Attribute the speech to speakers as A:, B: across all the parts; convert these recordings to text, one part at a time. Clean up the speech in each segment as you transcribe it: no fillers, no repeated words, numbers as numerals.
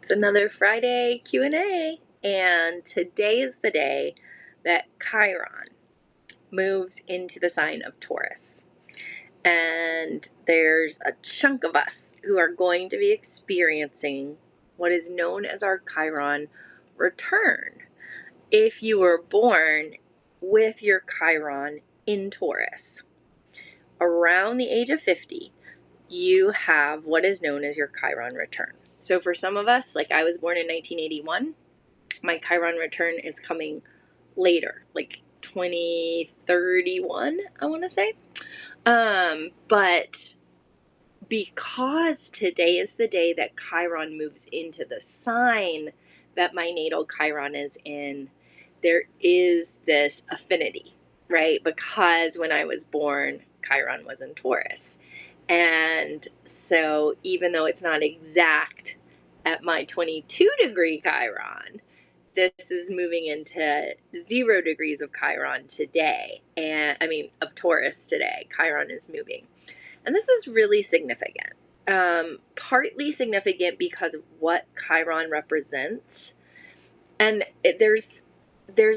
A: It's another Friday Q&A, and today is the day that Chiron moves into the sign of Taurus. And there's a chunk of us who are going to be experiencing what is known as our Chiron return. If you were born with your Chiron in Taurus, around the age of 50, you have what is known as your Chiron return. So for some of us, like I was born in 1981, my Chiron return is coming later, like 2031, I want to say. But because today is the day that Chiron moves into the sign that my natal Chiron is in, there is this affinity, right? Because when I was born, Chiron was in Taurus. And so even though it's not exact at my 22-degree Chiron, this is moving into 0 degrees of Chiron today. Of Taurus today. Chiron is moving. And this is really significant. Partly significant because of what Chiron represents. And there's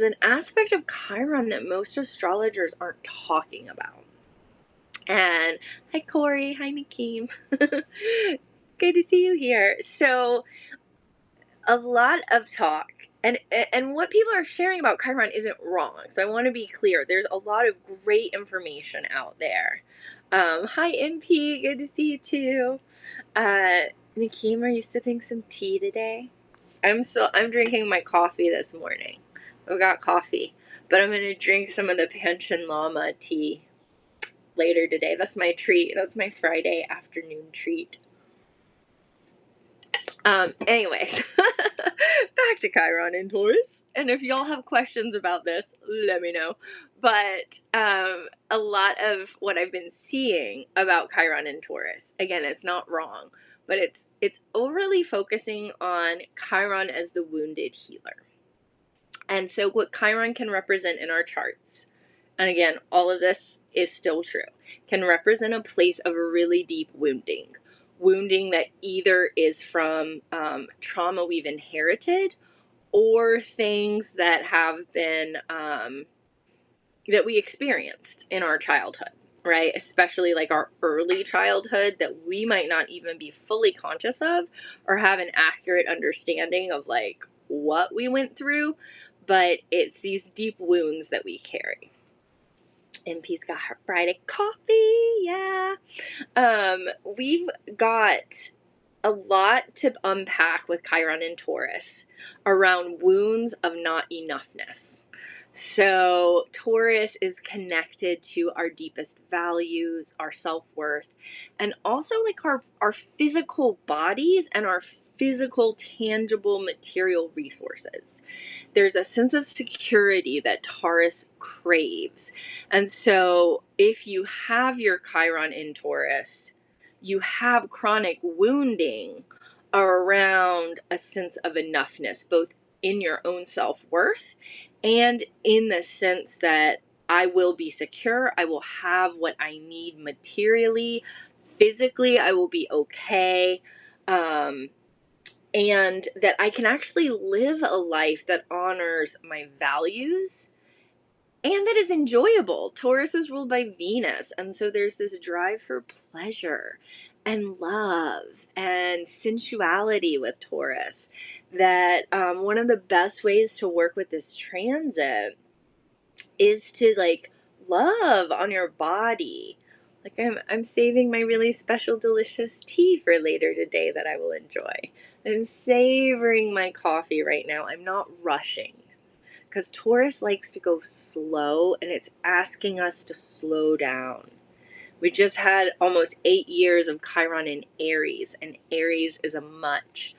A: an aspect of Chiron that most astrologers aren't talking about. And hi, Corey. Hi, Nakeem. Good to see you here. So a lot of talk and what people are sharing about Chiron isn't wrong. So I want to be clear. There's a lot of great information out there. Hi, MP. Good to see you too. Nakeem, are you sipping some tea today? I'm drinking my coffee this morning. I've got coffee, but I'm going to drink some of the Panchen Lama tea later today. That's my treat. That's my Friday afternoon treat. Anyway, back to Chiron and Taurus. And if y'all have questions about this, let me know. But a lot of what I've been seeing about Chiron and Taurus, again, it's not wrong, but it's overly focusing on Chiron as the wounded healer. And so what Chiron can represent in our charts, and again, all of this is still true, can represent a place of really deep wounding that either is from trauma we've inherited or things that have been that we experienced in our childhood, right? Especially like our early childhood that we might not even be fully conscious of or have an accurate understanding of like what we went through, but it's these deep wounds that we carry. MP's got her Friday coffee, yeah. We've got a lot to unpack with Chiron and Taurus around wounds of not enoughness. So Taurus is connected to our deepest values, our self-worth, and also like our physical bodies and our physical, tangible, material resources. There's a sense of security that Taurus craves. And so if you have your Chiron in Taurus, you have chronic wounding around a sense of enoughness, both in your own self-worth and in the sense that I will be secure, I will have what I need materially, physically, I will be okay, and that I can actually live a life that honors my values and that is enjoyable. Taurus is ruled by Venus, and so there's this drive for pleasure and love and sensuality with Taurus that one of the best ways to work with this transit is to like love on your body. Like I'm saving my really special delicious tea for later today that I will enjoy. I'm savoring my coffee right now. I'm not rushing because Taurus likes to go slow and it's asking us to slow down. We just had almost 8 years of Chiron in Aries, and Aries is a much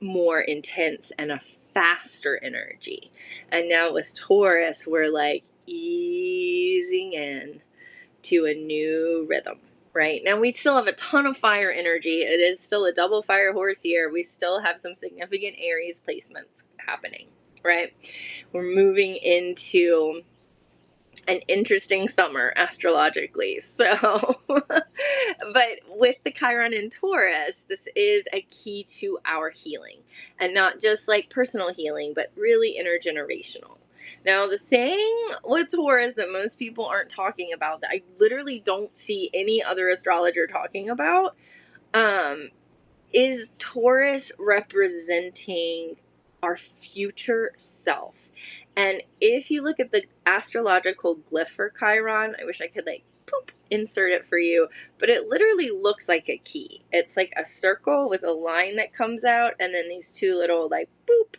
A: more intense and a faster energy. And now with Taurus, we're like easing in to a new rhythm. Right now, we still have a ton of fire energy. It is still a double fire horse year. We still have some significant Aries placements happening, right? We're moving into an interesting summer astrologically. So, but with the Chiron in Taurus, this is a key to our healing, and not just like personal healing, but really intergenerational. Now, the thing with Taurus that most people aren't talking about, that I literally don't see any other astrologer talking about, um, is Taurus representing our future self. And if you look at the astrological glyph for Chiron, I wish I could like poop insert it for you, but it literally looks like a key. It's like a circle with a line that comes out and then these two little like boop.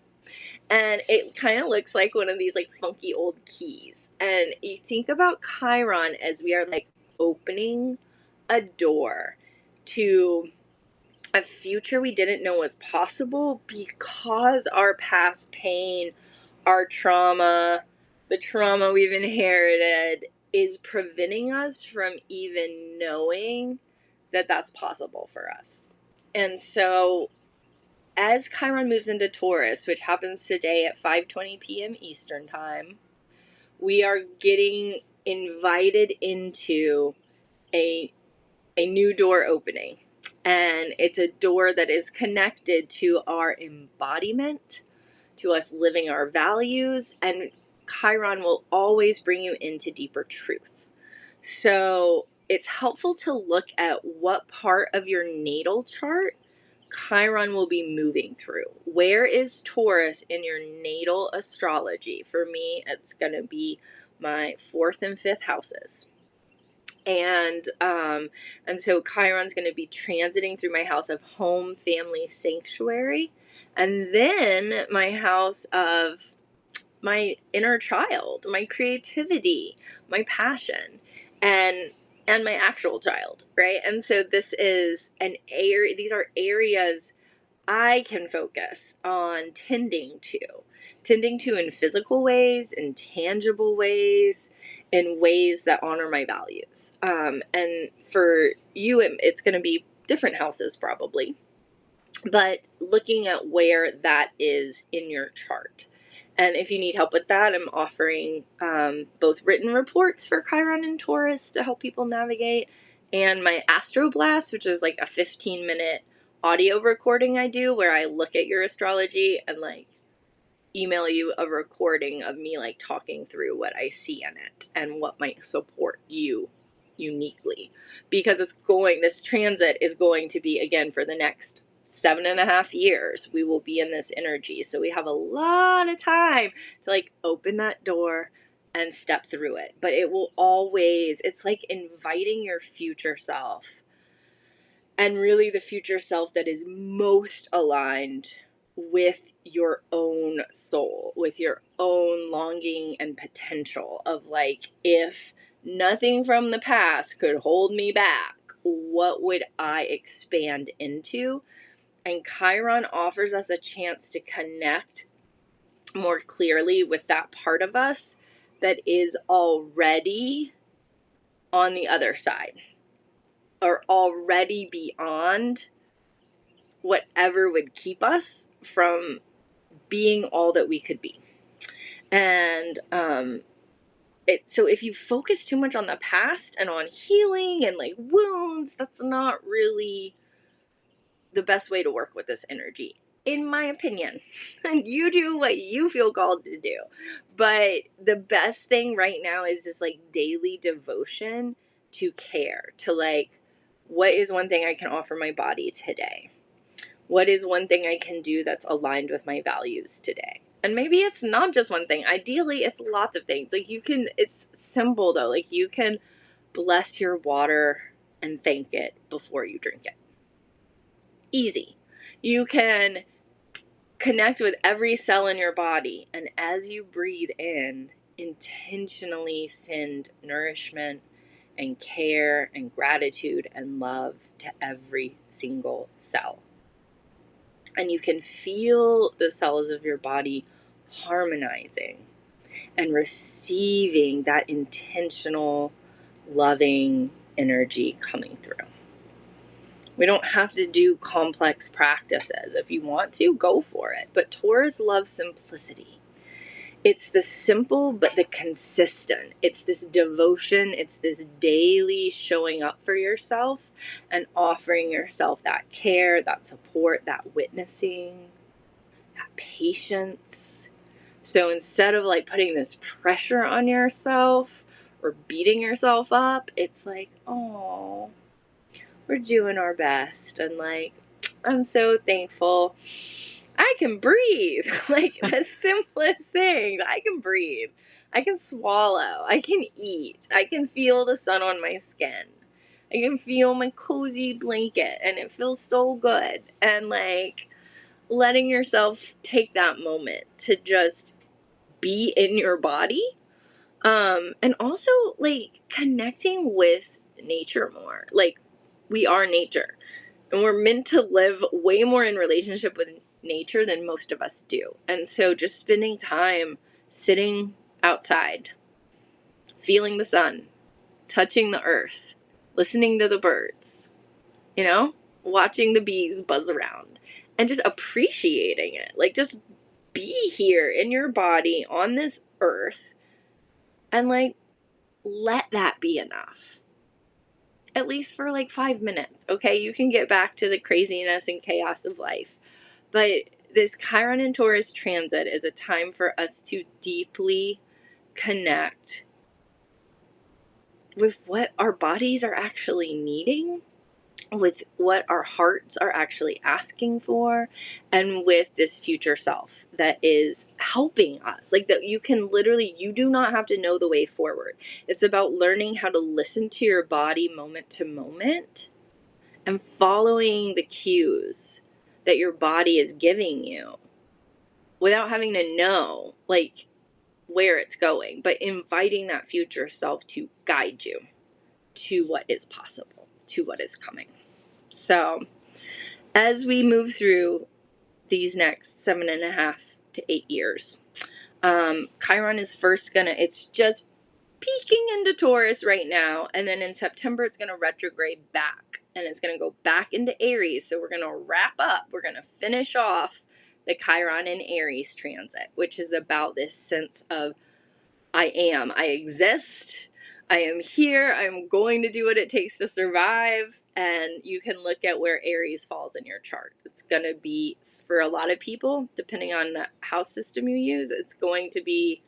A: And it kind of looks like one of these like funky old keys. And you think about Chiron as we are like opening a door to a future we didn't know was possible because our past pain, our trauma, the trauma we've inherited is preventing us from even knowing that that's possible for us. And so as Chiron moves into Taurus, which happens today at 5:20 p.m. Eastern time, we are getting invited into a new door opening. And it's a door that is connected to our embodiment, to us living our values, and Chiron will always bring you into deeper truth. So it's helpful to look at what part of your natal chart Chiron will be moving through. Where is Taurus in your natal astrology? For me, it's going to be my 4th and 5th houses. And so Chiron's going to be transiting through my house of home, family, sanctuary, and then my house of my inner child, my creativity, my passion, and my actual child, right? And so this is an area, these are areas I can focus on tending to in physical ways, in tangible ways, in ways that honor my values. And for you, it's going to be different houses probably, but looking at where that is in your chart. And if you need help with that, I'm offering both written reports for Chiron and Taurus to help people navigate, and my Astroblast, which is like a 15-minute audio recording I do where I look at your astrology and like email you a recording of me like talking through what I see in it and what might support you uniquely. Because this transit is going to be, again, for the next 7.5 years, we will be in this energy. So we have a lot of time to like open that door and step through it. But it will always, it's like inviting your future self, and really the future self that is most aligned with your own soul, with your own longing and potential of like, if nothing from the past could hold me back, what would I expand into? And Chiron offers us a chance to connect more clearly with that part of us that is already on the other side, or already beyond whatever would keep us from being all that we could be. And so if you focus too much on the past and on healing and like wounds, that's not really the best way to work with this energy, in my opinion. And you do what you feel called to do. But the best thing right now is this like daily devotion to care, to like, what is one thing I can offer my body today? What is one thing I can do that's aligned with my values today? And maybe it's not just one thing. Ideally, it's lots of things. Like it's simple though. Like you can bless your water and thank it before you drink it. Easy. You can connect with every cell in your body, and as you breathe in, intentionally send nourishment and care and gratitude and love to every single cell. And you can feel the cells of your body harmonizing and receiving that intentional, loving energy coming through. We don't have to do complex practices. If you want to, go for it. But Taurus loves simplicity. It's the simple but the consistent. It's this devotion. It's this daily showing up for yourself and offering yourself that care, that support, that witnessing, that patience. So instead of like putting this pressure on yourself or beating yourself up, it's like, oh, we're doing our best. And like, I'm so thankful I can breathe. Like the simplest thing. I can breathe. I can swallow. I can eat. I can feel the sun on my skin. I can feel my cozy blanket and it feels so good. And like letting yourself take that moment to just be in your body. And also like connecting with nature more. Like we are nature and we're meant to live way more in relationship with nature than most of us do. And so just spending time sitting outside, feeling the sun, touching the earth, listening to the birds, you know, watching the bees buzz around and just appreciating it. Like just be here in your body on this earth and like let that be enough. At least for like 5 minutes, okay? You can get back to the craziness and chaos of life. But this Chiron and Taurus transit is a time for us to deeply connect with what our bodies are actually needing, with what our hearts are actually asking for, and with this future self that is helping us. Like that you can literally, you do not have to know the way forward. It's about learning how to listen to your body moment to moment and following the cues that your body is giving you without having to know like where it's going, but inviting that future self to guide you to what is possible, to what is coming. So as we move through these next 7.5 to 8 years, Chiron is first gonna, it's just peeking into Taurus right now, and then in September it's going to retrograde back and it's going to go back into Aries. So we're going to wrap up, we're going to finish off the Chiron in Aries transit, which is about this sense of I exist, I am here, I'm going to do what it takes to survive. And you can look at where Aries falls in your chart. It's going to be, for a lot of people, depending on the house system you use, it's going to be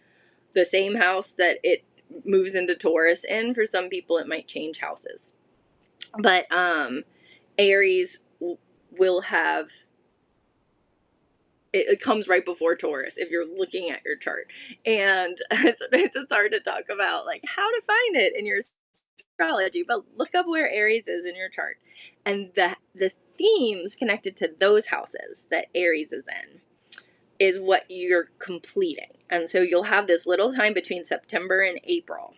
A: the same house that it moves into Taurus in. For some people it might change houses, but Aries will have it comes right before Taurus if you're looking at your chart. And sometimes it's hard to talk about like how to find it in your astrology, but look up where Aries is in your chart and the themes connected to those houses that Aries is in is what you're completing. And so you'll have this little time between September and April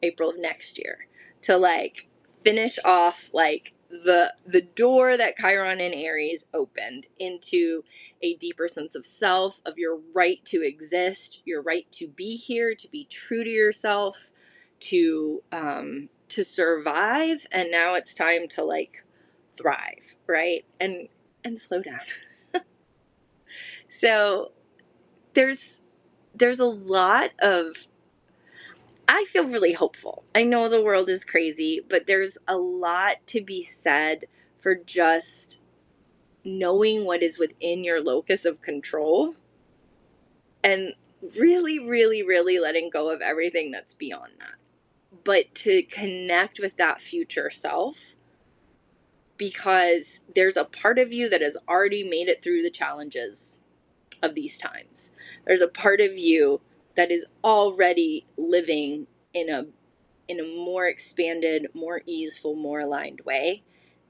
A: of next year to like finish off like the door that Chiron and Aries opened into a deeper sense of self, of your right to exist, your right to be here, to be true to yourself, to survive. And now it's time to like thrive, right? And slow down. So there's a lot of, I feel really hopeful. I know the world is crazy, but there's a lot to be said for just knowing what is within your locus of control and really, really, really letting go of everything that's beyond that. But to connect with that future self, because there's a part of you that has already made it through the challenges of these times. There's a part of you that is already living in a more expanded, more easeful, more aligned way.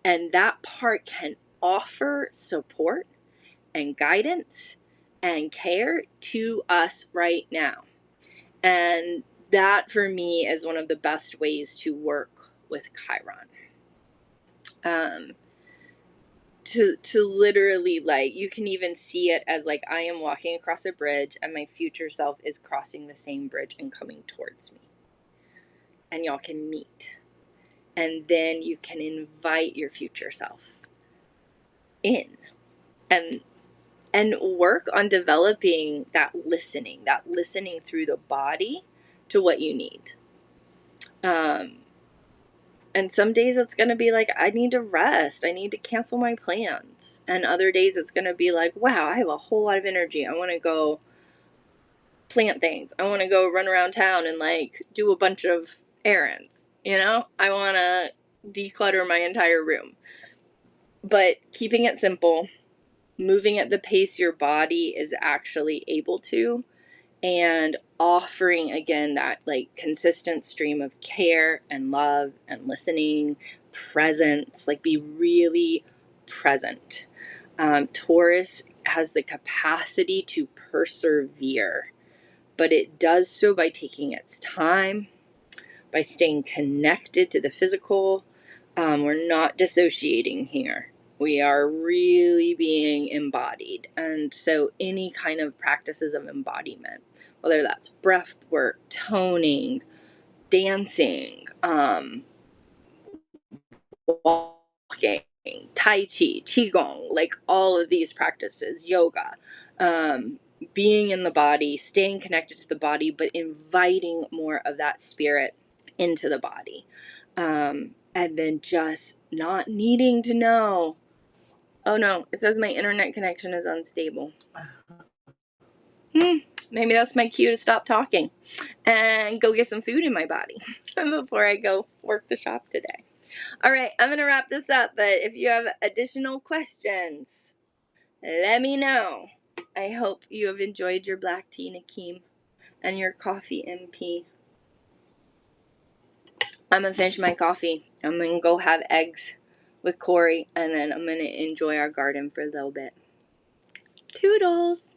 A: And that part can offer support and guidance and care to us right now. And that for me is one of the best ways to work with Chiron. Um, to literally like, you can even see it as like I am walking across a bridge and my future self is crossing the same bridge and coming towards me. And y'all can meet. And then you can invite your future self in. And and work on developing that listening through the body to what you need. And some days it's going to be like, I need to rest. I need to cancel my plans. And other days it's going to be like, wow, I have a whole lot of energy. I want to go plant things. I want to go run around town and like do a bunch of errands. I want to declutter my entire room. But keeping it simple, moving at the pace your body is actually able to, and offering again that like consistent stream of care and love and listening, presence, like be really present. Taurus has the capacity to persevere, but it does so by taking its time, by staying connected to the physical. We're not dissociating here. We are really being embodied. And so any kind of practices of embodiment, whether that's breath work, toning, dancing, walking, tai chi, qigong, like all of these practices, yoga, being in the body, staying connected to the body, but inviting more of that spirit into the body. And then just not needing to know, oh no, it says my internet connection is unstable. Maybe that's my cue to stop talking and go get some food in my body before I go work the shop today. All right, I'm going to wrap this up, but if you have additional questions, let me know. I hope you have enjoyed your black tea, Nakeem, and your coffee, MP. I'm going to finish my coffee. I'm going to go have eggs with Corey, and then I'm going to enjoy our garden for a little bit. Toodles!